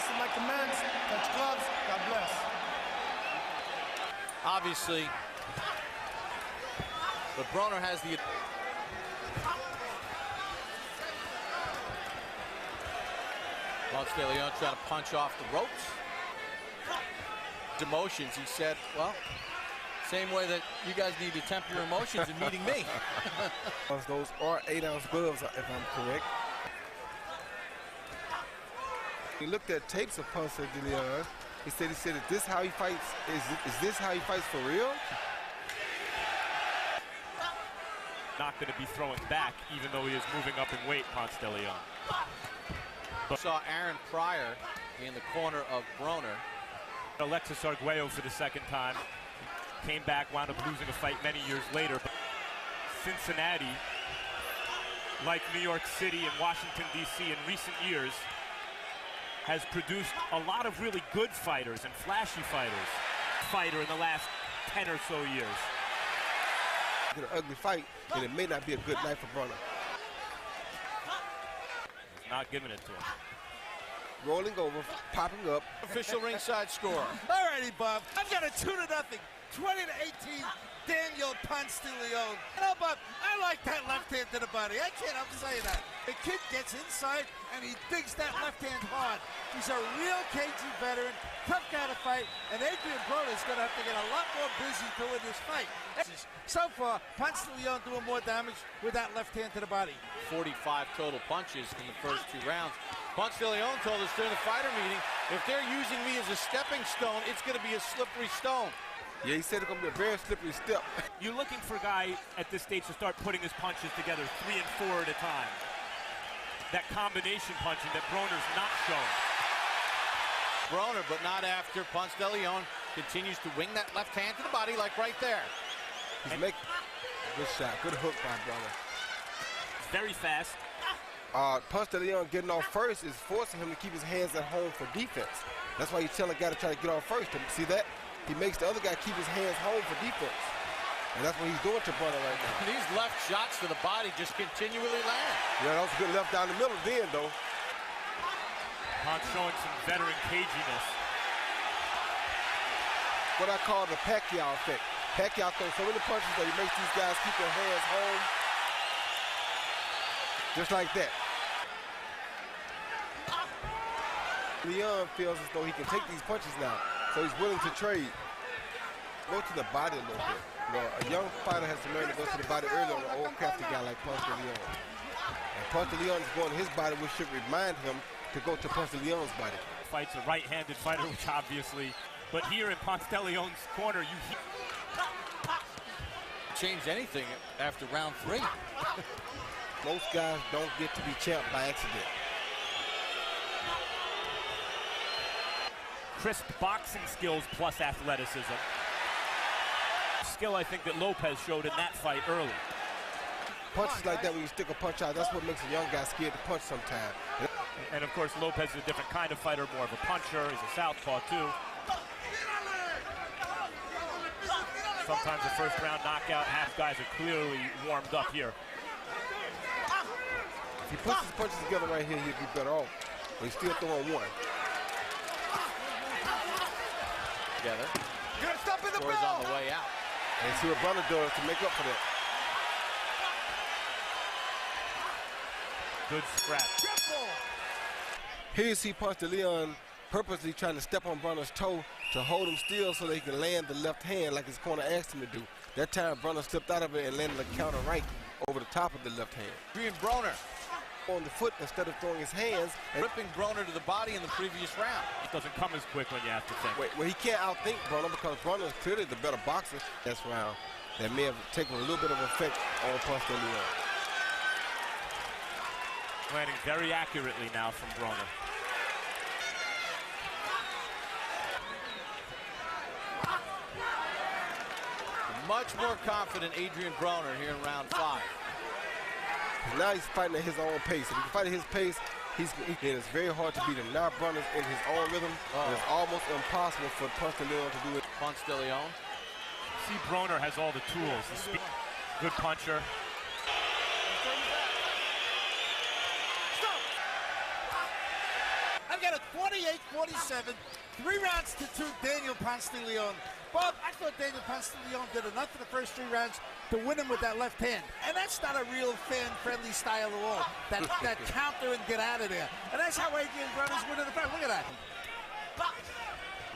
This is my commands. Touch gloves. God bless. Obviously, but Broner has the... Ponce de Leon trying to punch off the ropes. Emotions, he said, well, same way that you guys need to temper your emotions in meeting me. Those are 8-ounce gloves, if I'm correct. He looked at tapes of Ponce de Leon. He said, is this how he fights? Is this how he fights for real? Not going to be throwing back, even though he is moving up in weight, Ponce de Leon. But saw Aaron Pryor in the corner of Broner. Alexis Arguello for the second time. Came back, wound up losing a fight many years later. But Cincinnati, like New York City and Washington, D.C. in recent years, has produced a lot of really good fighters and flashy fighters. Fighter in the last 10 or so years. An ugly fight, and it may not be a good night for Broner. He's not giving it to him. Rolling over, popping up. Official ringside score. All righty, Bob. I've got a 2-0. 20-18, Daniel Ponce de Leon. You know, Bob, I like that left hand to the body. I can't help saying that. The kid gets inside, and he digs that left hand hard. He's a real cagey veteran, tough guy to fight, and Adrien Broner is going to have to get a lot more busy doing this fight. So far, Ponce de Leon doing more damage with that left hand to the body. 45 total punches in the first 2 rounds. Ponce de Leon told us during the fighter meeting, if they're using me as a stepping stone, it's going to be a slippery stone. Yeah, he said it's going to be a very slippery step. You're looking for a guy at this stage to start putting his punches together 3 and 4 at a time. That combination punching that Broner's not shown. Broner, but not after. Ponce de Leon continues to wing that left hand to the body, like right there. He's making a good shot, good hook by Broner. Very fast. Ponce de Leon getting off first is forcing him to keep his hands at home for defense. That's why you tell a guy to try to get off first. See that? He makes the other guy keep his hands home for defense. And that's what he's doing to Broner right now. These left shots to the body just continually land. Yeah, that was a good left down the middle then, though. Ponce showing some veteran caginess. What I call the Pacquiao effect. Pacquiao throws so many punches that he makes these guys keep their hands home. Just like that. Leon feels as though he can take these punches now, so he's willing to trade. Go to the body a little bit. You know, a young fighter has to learn to go to the body early on an old crafty guy like Ponce de Leon. And Ponce de Leon is going to his body, which should remind him to go to Ponce de Leon's body. Fights a right-handed fighter, which obviously, but here in Ponce de Leon's corner, you Change anything after round 3. Most guys don't get to be champ by accident. crisp boxing skills plus athleticism. Skill, I think, that Lopez showed in that fight early. Punches like that, when you stick a punch out, that's what makes a young guy scared to punch sometimes. And of course, Lopez is a different kind of fighter, more of a puncher. He's a southpaw too. Sometimes a first-round knockout, half guys are clearly warmed up here. If he puts his punches together right here, he'd be better off. But he's still throwing one. Together. Good stuff in the Scores on the way out. And see what Broner does to make up for that. Good scrap. Here you see Ponce de Leon purposely trying to step on Broner's toe to hold him still so that he can land the left hand like his corner asked him to do. That time Broner slipped out of it and landed a counter right over the top of the left hand. Adrien Broner On the foot instead of throwing his hands. And ripping Broner to the body in the previous round. It doesn't come as quick when you have to think. well, he can't outthink Broner because Broner is clearly the better boxer. That's round. That may have taken a little bit of effect on Ponce de Leon. Landing very accurately now from Broner. Much more confident Adrien Broner here in round 5. Now he's fighting at his own pace. If he can fight at his pace, it is very hard to beat him. Now Broner's in his own rhythm. It's almost impossible for Ponce de Leon to do it. Ponce de Leon. See, Broner has all the tools. He's good puncher. I've got a 20 28-47, 3 rounds to 2, Daniel Ponce de Leon. Bob, I thought Daniel Ponce de Leon did enough in the first 3 rounds to win him with that left hand. And that's not a real fan-friendly style at all. That counter and get out of there. And that's how Adrien Broner's winning the fight. Look at that.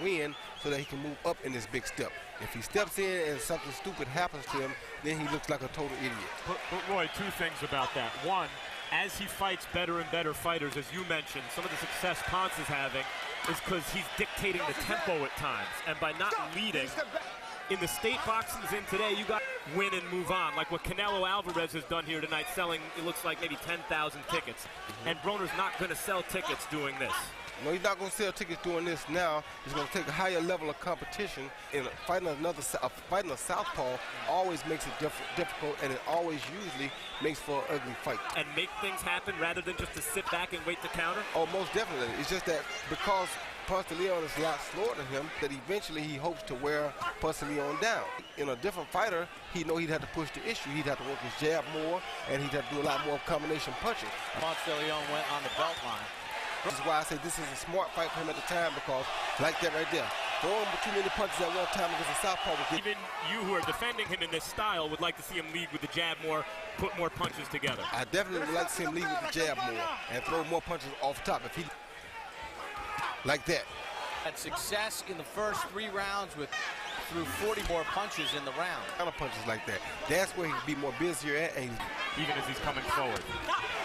Win so that he can move up in this big step. If he steps in and something stupid happens to him, then he looks like a total idiot. But Roy, 2 things about that. One, as he fights better and better fighters, as you mentioned, some of the success Ponce is having is because he's dictating the tempo at times. And by not leading, in the state boxings in today, you got to win and move on. Like what Canelo Alvarez has done here tonight, selling, it looks like maybe 10,000 tickets. And Broner's not going to sell tickets doing this. No, he's not going to sell tickets doing this now. He's going to take a higher level of competition. And fighting a southpaw always makes it difficult, and it always usually makes for an ugly fight. And make things happen rather than just to sit back and wait to counter? Oh, most definitely. It's just that because Ponce de Leon is a lot slower than him, that eventually he hopes to wear Ponce de Leon down. In a different fighter, he'd know he'd have to push the issue. He'd have to work his jab more, and he'd have to do a lot more combination punching. Ponce de Leon went on the belt line. This is why I say this is a smart fight for him at the time, because like that right there, throwing too many punches at one time against a southpaw. Even you who are defending him in this style would like to see him lead with the jab more, put more punches together. I definitely would like to see him lead with the jab more and throw more punches off top if he like that. Had success in the first 3 rounds through 40 more punches in the round. Kind of punches like that. That's where he'd be more busier at, and even as he's coming forward.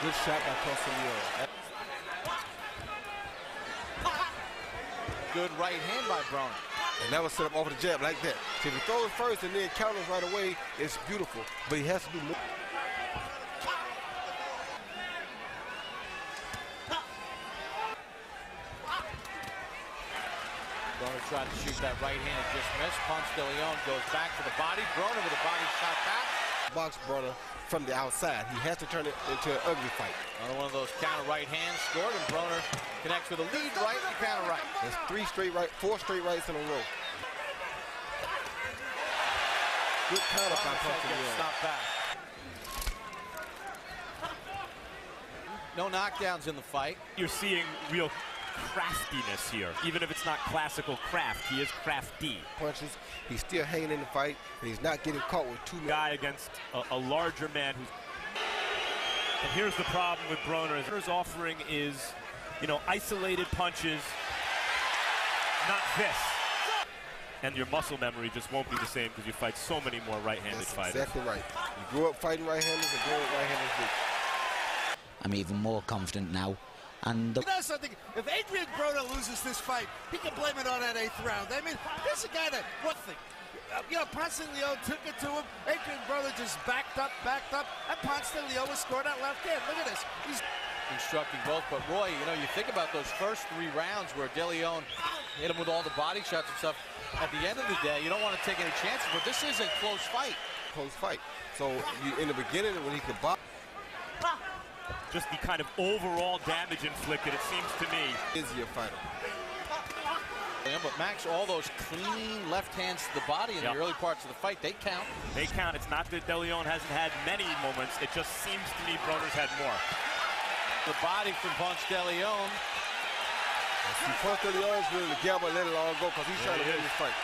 Good shot by Ponce de Leon. Good right hand by Broner. And that was set up over the jab like that. So if he throws first and then counters right away, it's beautiful. But he has to do more. Broner tried to shoot that right hand, just missed. Ponce de Leon goes back to the body. Broner with a body shot back. Box Broner from the outside. He has to turn it into an ugly fight. Another one of those counter right hands scored, and Broner connects with a lead right and counter right. That's 4 straight rights in a row. Good counter by Ponce de Leon. Stop back. No knockdowns in the fight. You're seeing real craftiness here. Even if it's not classical craft, he is crafty. Punches, he's still hanging in the fight, and he's not getting caught with too many. Guy against a larger man who's... And here's the problem with Broner. His offering is, you know, isolated punches, not this. And your muscle memory just won't be the same because you fight so many more right-handed fighters. Exactly right. You grew up fighting right-handers and growing right-handers. I'm even more confident now. And you know something? If Adrien Broner loses this fight, he can blame it on that 8th round. I mean, this is a guy that, one thing, you know, Ponce de Leon took it to him. Adrien Broner just backed up, and Ponce de Leon was scoring that left hand. Look at this. He's instructing both, but Roy, you know, you think about those first 3 rounds where De Leon hit him with all the body shots and stuff. At the end of the day, you don't want to take any chances, but this is a close fight. Close fight. So in the beginning, when he could box, just the kind of overall damage inflicted, it seems to me. Easier fighter. Yeah, but Max, all those clean left hands to the body in the early parts of the fight, they count. They count. It's not that De Leon hasn't had many moments. It just seems to me Broner's had more. The body from Ponce de Leon. See, Ponce de Leon is willing to gamble and let it all go because he's trying to win this fight.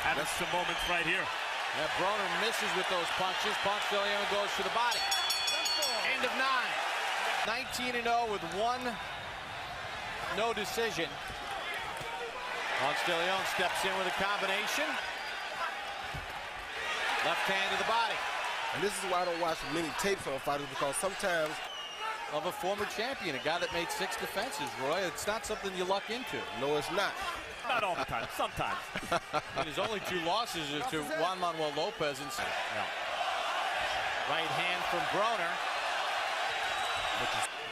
Having some moments right here. Yeah, Broner misses with those punches. Ponce de Leon goes for the body. End of 9. 19-0 with 1 no decision. Ponce de Leon steps in with a combination. Left hand to the body. And this is why I don't watch many tapes on fighters, because sometimes of a former champion, a guy that made 6 defenses, Roy. It's not something you luck into. No, it's not. Not all the time, sometimes. And his only 2 losses are to Juan Manuel Lopez and right hand from Broner.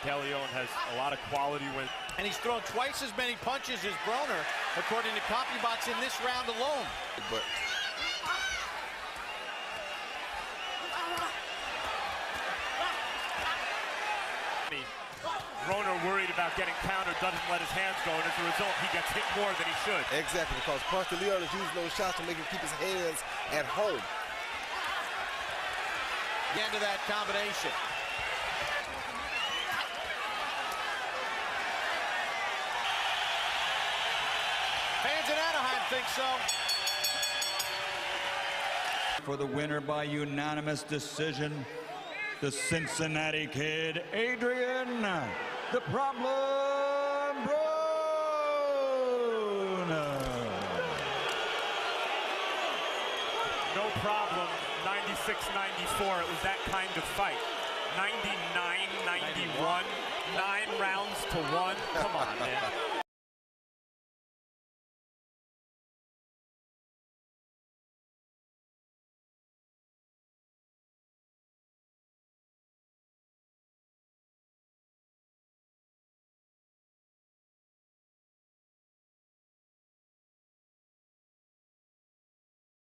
De Leon has a lot of quality wins. And he's thrown twice as many punches as Broner, according to CompuBox, in this round alone. But Broner worried about getting countered, doesn't let his hands go, and as a result, he gets hit more than he should. Exactly, because Ponce de Leon is using those shots to make him keep his hands at home. The end of that combination. Fans in Anaheim think so. For the winner by unanimous decision, the Cincinnati Kid, Adrien, the Problem Broner. No problem, 96-94. It was that kind of fight. 99-91, 9 rounds to 1. Come on, man.